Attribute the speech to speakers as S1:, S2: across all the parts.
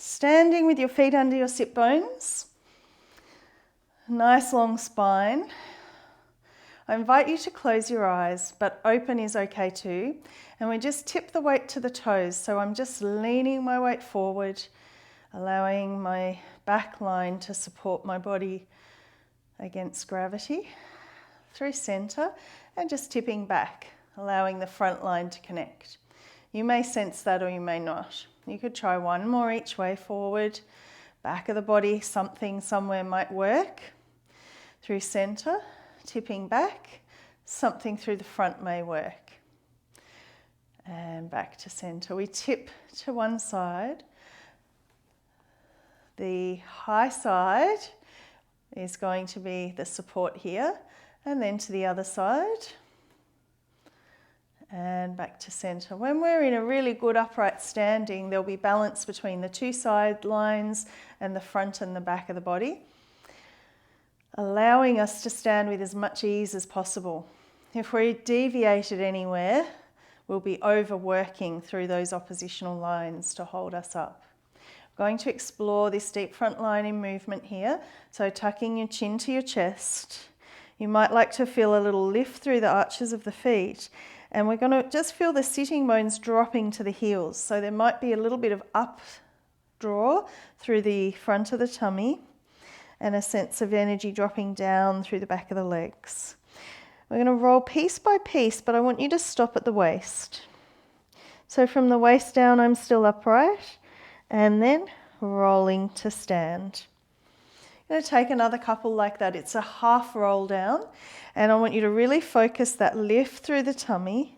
S1: Standing with your feet under your sit bones. Nice long spine. I invite you to close your eyes, but open is okay too. And we just tip the weight to the toes. So I'm just leaning my weight forward, allowing my back line to support my body against gravity through center, and just tipping back, allowing the front line to connect. You may sense that or you may not. You could try one more each way forward, back of the body, something somewhere might work. Through center, tipping back, something through the front may work. And back to center. We tip to one side. The high side is going to be the support here, and then to the other side. And back to center. When we're in a really good upright standing, there'll be balance between the two side lines and the front and the back of the body, allowing us to stand with as much ease as possible. If we're deviated anywhere, we'll be overworking through those oppositional lines to hold us up. I'm going to explore this deep front line in movement here. So tucking your chin to your chest. You might like to feel a little lift through the arches of the feet. And we're going to just feel the sitting bones dropping to the heels. So there might be a little bit of up draw through the front of the tummy and a sense of energy dropping down through the back of the legs. We're going to roll piece by piece, but I want you to stop at the waist. So from the waist down, I'm still upright, and then rolling to stand. I'm going to take another couple like that. It's a half roll down, and I want you to really focus that lift through the tummy,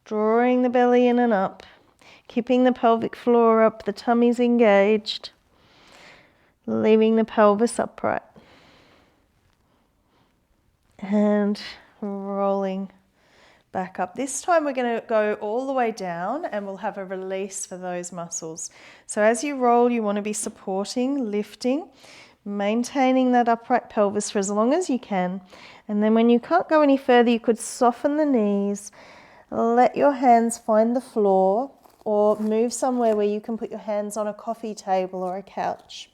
S1: drawing the belly in and up, keeping the pelvic floor up, the tummy's engaged, leaving the pelvis upright, and rolling back up. This time we're going to go all the way down, and we'll have a release for those muscles. So as you roll, you want to be supporting, lifting, maintaining that upright pelvis for as long as you can. And then when you can't go any further, you could soften the knees, let your hands find the floor, or move somewhere where you can put your hands on a coffee table or a couch.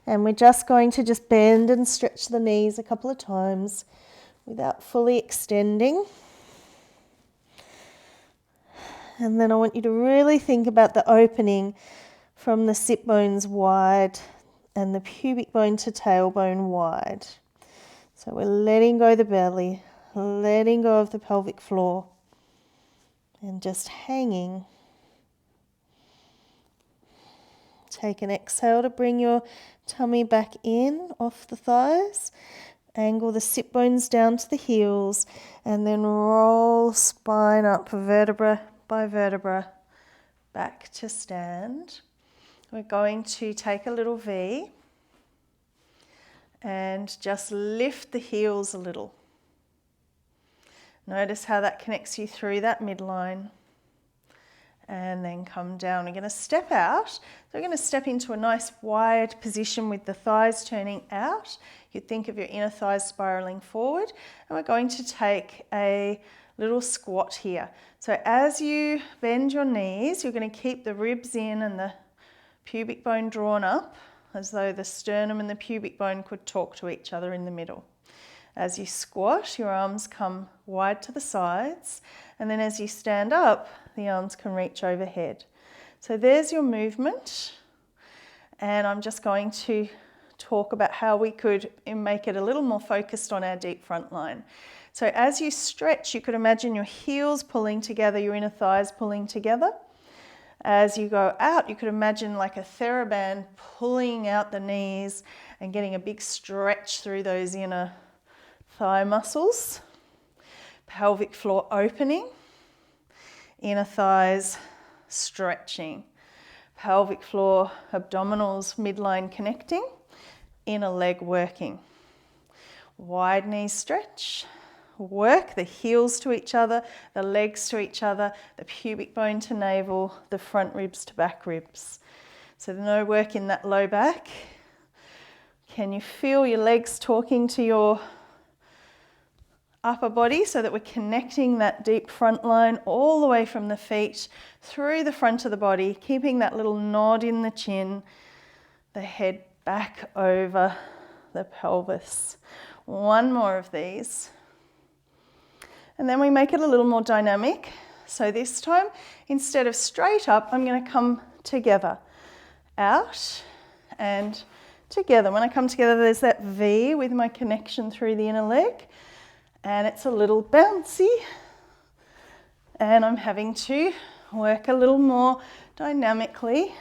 S1: And we're just going to just bend and stretch the knees a couple of times without fully extending. And then I want you to really think about the opening from the sit bones wide and the pubic bone to tailbone wide. So we're letting go the belly, letting go of the pelvic floor, and just hanging. Take an exhale to bring your tummy back in off the thighs. Angle the sit bones down to the heels, and then roll spine up vertebra by vertebra back to stand. We're going to take a little V and just lift the heels a little. Notice how that connects you through that midline. And then come down. We're going to step out. So we're going to step into a nice wide position with the thighs turning out. You think of your inner thighs spiraling forward. And we're going to take a little squat here. So as you bend your knees, you're going to keep the ribs in and the pubic bone drawn up, as though the sternum and the pubic bone could talk to each other in the middle. As you squat, your arms come wide to the sides, and then as you stand up, the arms can reach overhead. So there's your movement, and I'm just going to talk about how we could make it a little more focused on our deep front line. So as you stretch, you could imagine your heels pulling together, your inner thighs pulling together. As you go out, you could imagine like a TheraBand pulling out the knees and getting a big stretch through those inner thigh muscles. Pelvic floor opening, inner thighs stretching. Pelvic floor, abdominals, midline connecting, inner leg working. Wide knees stretch. Work the heels to each other, the legs to each other, the pubic bone to navel, the front ribs to back ribs. So no work in that low back. Can you feel your legs talking to your upper body so that we're connecting that deep front line all the way from the feet through the front of the body, keeping that little nod in the chin, the head back over the pelvis. One more of these. And then we make it a little more dynamic. So this time, instead of straight up, I'm going to come together, out and together. When I come together, there's that V with my connection through the inner leg, and it's a little bouncy, and I'm having to work a little more dynamically.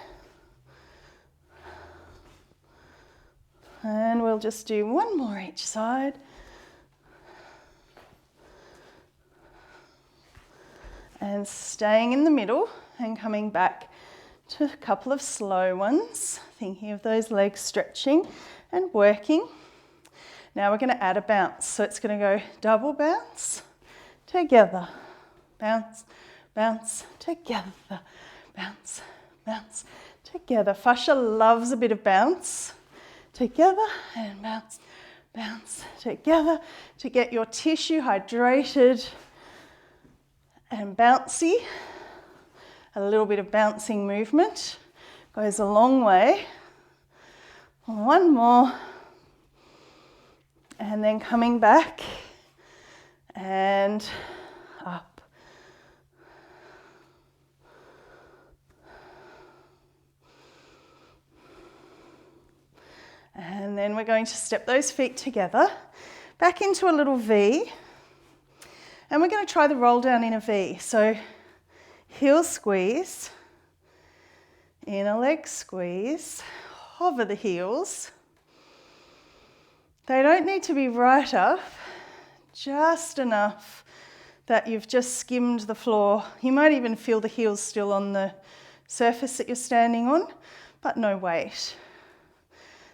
S1: And we'll just do one more each side. And staying in the middle and coming back to a couple of slow ones, thinking of those legs stretching and working. Now we're going to add a bounce. So it's going to go double bounce, together, bounce, bounce, together, bounce, bounce, together. Fascia loves a bit of bounce. Together and bounce, bounce, together to get your tissue hydrated and bouncy. A little bit of bouncing movement goes a long way. One more. And then coming back and up. And then we're going to step those feet together, back into a little V. And we're going to try the roll down in a V. So heel squeeze, inner leg squeeze, hover the heels. They don't need to be right up, just enough that you've just skimmed the floor. You might even feel the heels still on the surface that you're standing on, but no weight.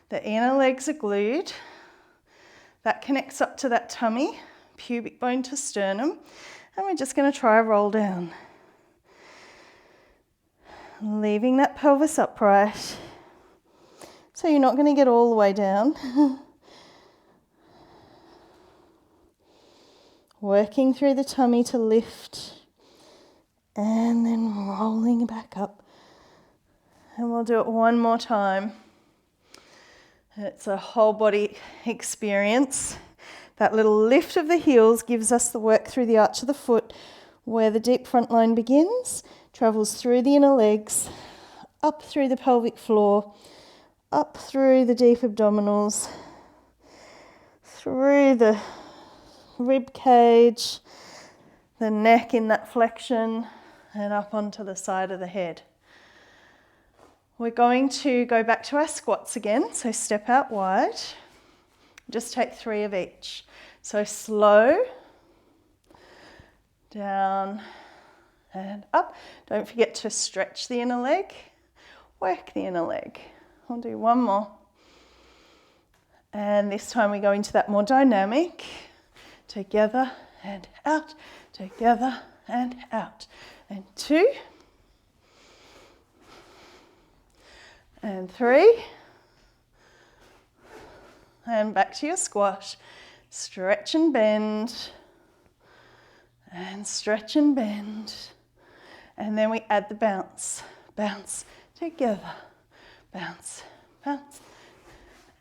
S1: The inner legs are glued. That connects up to that tummy, pubic bone to sternum, and we're just going to try a roll down. Leaving that pelvis upright. So you're not going to get all the way down. Working through the tummy to lift and then rolling back up. And we'll do it one more time. It's a whole body experience. That little lift of the heels gives us the work through the arch of the foot where the deep front line begins, travels through the inner legs, up through the pelvic floor, up through the deep abdominals, through the rib cage, the neck in that flexion, and up onto the side of the head. We're going to go back to our squats again, so step out wide. Just take 3 of each. So slow, down and up. Don't forget to stretch the inner leg, work the inner leg. I'll do one more. And this time we go into that more dynamic. Together and out, together and out. And 2. And 3. And back to your squat. Stretch and bend. And stretch and bend. And then we add the bounce. Bounce together. Bounce, bounce.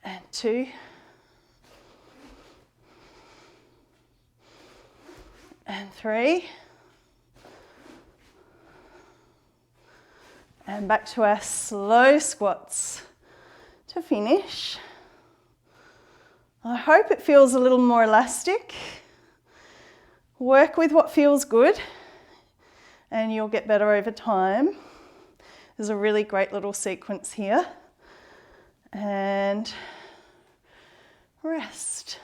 S1: And 2. And 3. And back to our slow squats to finish. I hope it feels a little more elastic. Work with what feels good and you'll get better over time. There's a really great little sequence here. And rest.